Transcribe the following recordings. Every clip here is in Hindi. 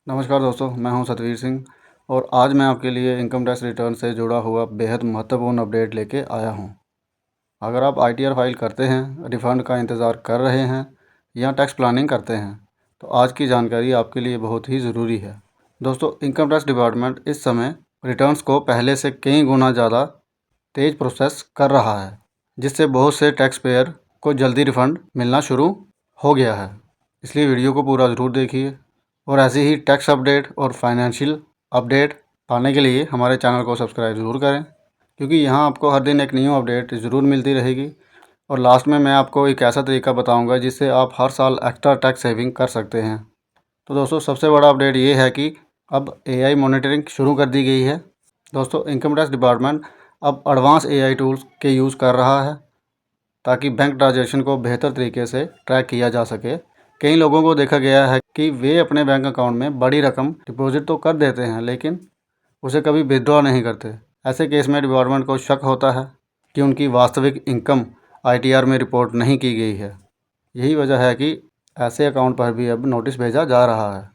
नमस्कार दोस्तों, मैं हूं सतवीर सिंह और आज मैं आपके लिए इनकम टैक्स रिटर्न से जुड़ा हुआ बेहद महत्वपूर्ण अपडेट लेके आया हूं। अगर आप आईटीआर फाइल करते हैं, रिफ़ंड का इंतज़ार कर रहे हैं या टैक्स प्लानिंग करते हैं तो आज की जानकारी आपके लिए बहुत ही ज़रूरी है। दोस्तों, इनकम टैक्स डिपार्टमेंट इस समय रिटर्न्स को पहले से कई गुना ज़्यादा तेज़ प्रोसेस कर रहा है, जिससे बहुत से टैक्स पेयर को जल्दी रिफ़ंड मिलना शुरू हो गया है। इसलिए वीडियो को पूरा ज़रूर देखिए और ऐसे ही टैक्स अपडेट और फाइनेंशियल अपडेट पाने के लिए हमारे चैनल को सब्सक्राइब ज़रूर करें, क्योंकि यहाँ आपको हर दिन एक न्यू अपडेट ज़रूर मिलती रहेगी। और लास्ट में मैं आपको एक ऐसा तरीका बताऊंगा जिससे आप हर साल एक्स्ट्रा टैक्स सेविंग कर सकते हैं। तो दोस्तों, सबसे बड़ा अपडेट ये है कि अब एआई मॉनिटरिंग शुरू कर दी गई है। दोस्तों, इनकम टैक्स डिपार्टमेंट अब एडवांस एआई टूल्स के यूज़ कर रहा है ताकि बैंक ट्रांजैक्शन को बेहतर तरीके से ट्रैक किया जा सके। कई लोगों को देखा गया है कि वे अपने बैंक अकाउंट में बड़ी रकम डिपॉजिट तो कर देते हैं, लेकिन उसे कभी विड्रॉ नहीं करते। ऐसे केस में डिपार्टमेंट को शक होता है कि उनकी वास्तविक इनकम आईटीआर में रिपोर्ट नहीं की गई है। यही वजह है कि ऐसे अकाउंट पर भी अब नोटिस भेजा जा रहा है।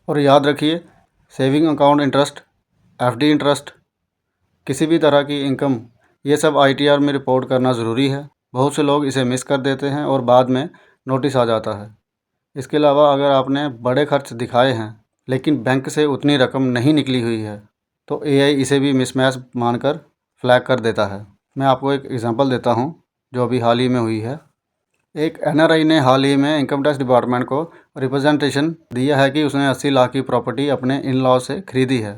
और याद रखिए, saving account interest, FD interest, किसी भी तरह की इनकम, ये सब आईटीआर में रिपोर्ट करना ज़रूरी है। बहुत से लोग इसे मिस कर देते हैं और बाद में नोटिस आ जाता है। इसके अलावा अगर आपने बड़े खर्च दिखाए हैं लेकिन बैंक से उतनी रकम नहीं निकली हुई है तो एआई इसे भी मिसमैच मानकर फ्लैग कर देता है। मैं आपको एक एग्जांपल देता हूं जो अभी हाल ही में हुई है। एक एनआरआई ने हाल ही में इनकम टैक्स डिपार्टमेंट को रिप्रेजेंटेशन दिया है कि उसने 80 लाख की प्रॉपर्टी अपने इन लॉ से खरीदी है,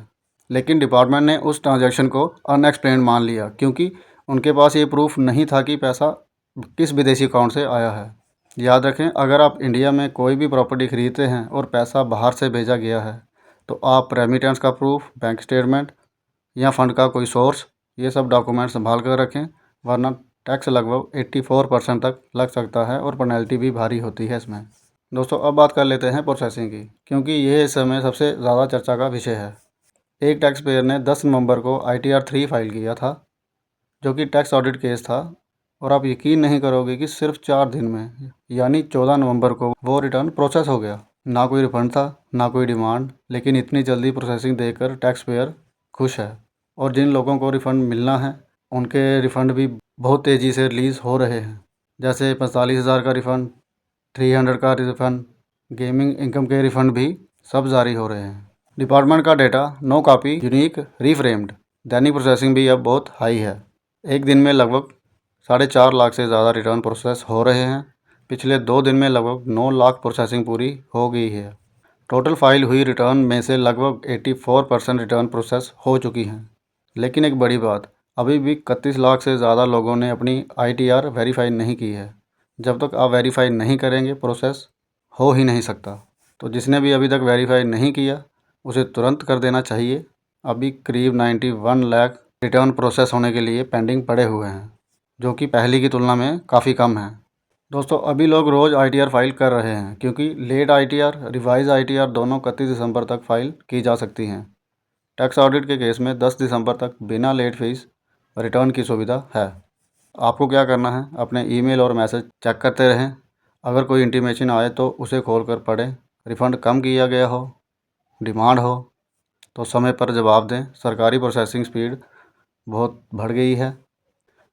लेकिन डिपार्टमेंट ने उस ट्रांजैक्शन को अनएक्सप्लेन्ड मान लिया क्योंकि उनके पास ये प्रूफ नहीं था कि पैसा किस विदेशी अकाउंट से आया है। याद रखें, अगर आप इंडिया में कोई भी प्रॉपर्टी खरीदते हैं और पैसा बाहर से भेजा गया है तो आप रेमिटेंस का प्रूफ, बैंक स्टेटमेंट या फ़ंड का कोई सोर्स, ये सब डॉक्यूमेंट संभाल कर रखें, वरना टैक्स लगभग 84% तक लग सकता है और पेनल्टी भी भारी होती है इसमें। दोस्तों, अब बात कर लेते हैं प्रोसेसिंग की, क्योंकि ये इस समय सबसे ज़्यादा चर्चा का विषय है। एक टैक्स पेयर ने 10 नवंबर को ITR 3 फाइल किया था, जो कि टैक्स ऑडिट केस था, और आप यकीन नहीं करोगे कि सिर्फ 4 दिन में यानी 14 नवंबर को वो रिटर्न प्रोसेस हो गया। ना कोई रिफंड था, ना कोई डिमांड, लेकिन इतनी जल्दी प्रोसेसिंग देखकर टैक्स पेयर खुश है। और जिन लोगों को रिफ़ंड मिलना है उनके रिफ़ंड भी बहुत तेज़ी से रिलीज़ हो रहे हैं, जैसे 45,000 का रिफ़ंड, 300 का रिफ़ंड, गेमिंग इनकम के रिफ़ंड भी सब जारी हो रहे हैं। डिपार्टमेंट का data no copy unique reframed, दैनिक प्रोसेसिंग भी अब बहुत हाई है। एक दिन में लगभग 4.5 लाख से ज़्यादा रिटर्न प्रोसेस हो रहे हैं। पिछले 2 दिन में लगभग 9 लाख प्रोसेसिंग पूरी हो गई है। टोटल फाइल हुई रिटर्न में से लगभग 84% रिटर्न प्रोसेस हो चुकी हैं। लेकिन एक बड़ी बात, अभी भी 31 लाख से ज़्यादा लोगों ने अपनी आईटीआर वेरीफाई नहीं की है। जब तक आप वेरीफाई नहीं करेंगे प्रोसेस हो ही नहीं सकता। तो जिसने भी अभी तक वेरीफाई नहीं किया उसे तुरंत कर देना चाहिए। अभी करीब 91 लाख रिटर्न प्रोसेस होने के लिए पेंडिंग पड़े हुए हैं, जो कि पहले की तुलना में काफ़ी कम है। दोस्तों, अभी लोग रोज़ आईटीआर फाइल कर रहे हैं क्योंकि लेट आईटीआर, रिवाइज आईटीआर दोनों 31 दिसंबर तक फाइल की जा सकती हैं। टैक्स ऑडिट के केस में 10 दिसंबर तक बिना लेट फीस रिटर्न की सुविधा है। आपको क्या करना है, अपने ईमेल और मैसेज चेक करते रहें। अगर कोई इंटीमेशन आए तो उसे खोलकर पढ़ें। रिफ़ंड कम किया गया हो, डिमांड हो तो समय पर जवाब दें। सरकारी प्रोसेसिंग स्पीड बहुत बढ़ गई है,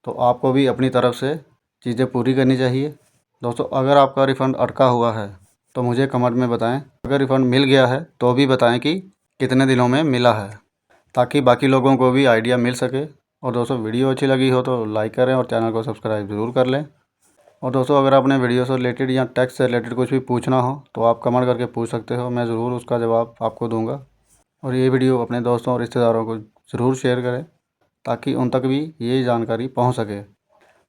तो आपको भी अपनी तरफ से चीज़ें पूरी करनी चाहिए। दोस्तों, अगर आपका रिफ़ंड अटका हुआ है तो मुझे कमेंट में बताएं। अगर रिफ़ंड मिल गया है तो भी बताएं कि कितने दिनों में मिला है, ताकि बाकी लोगों को भी आइडिया मिल सके। और दोस्तों, वीडियो अच्छी लगी हो तो लाइक करें और चैनल को सब्सक्राइब ज़रूर कर लें। और दोस्तों, अगर आपने वीडियो से रिलेटेड या टैक्स से रिलेटेड कुछ भी पूछना हो तो आप कमेंट करके पूछ सकते हो, मैं ज़रूर उसका जवाब आपको दूंगा। और ये वीडियो अपने दोस्तों और रिश्तेदारों को ज़रूर शेयर करें ताकि उन तक भी ये जानकारी पहुंच सके।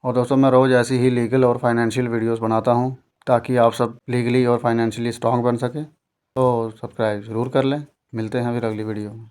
और दोस्तों, मैं रोज़ ऐसी ही लीगल और फाइनेंशियल वीडियोस बनाता हूं ताकि आप सब लीगली और फाइनेंशियली स्ट्रॉन्ग बन सकें। तो सब्सक्राइब ज़रूर कर लें। मिलते हैं फिर अगली वीडियो में।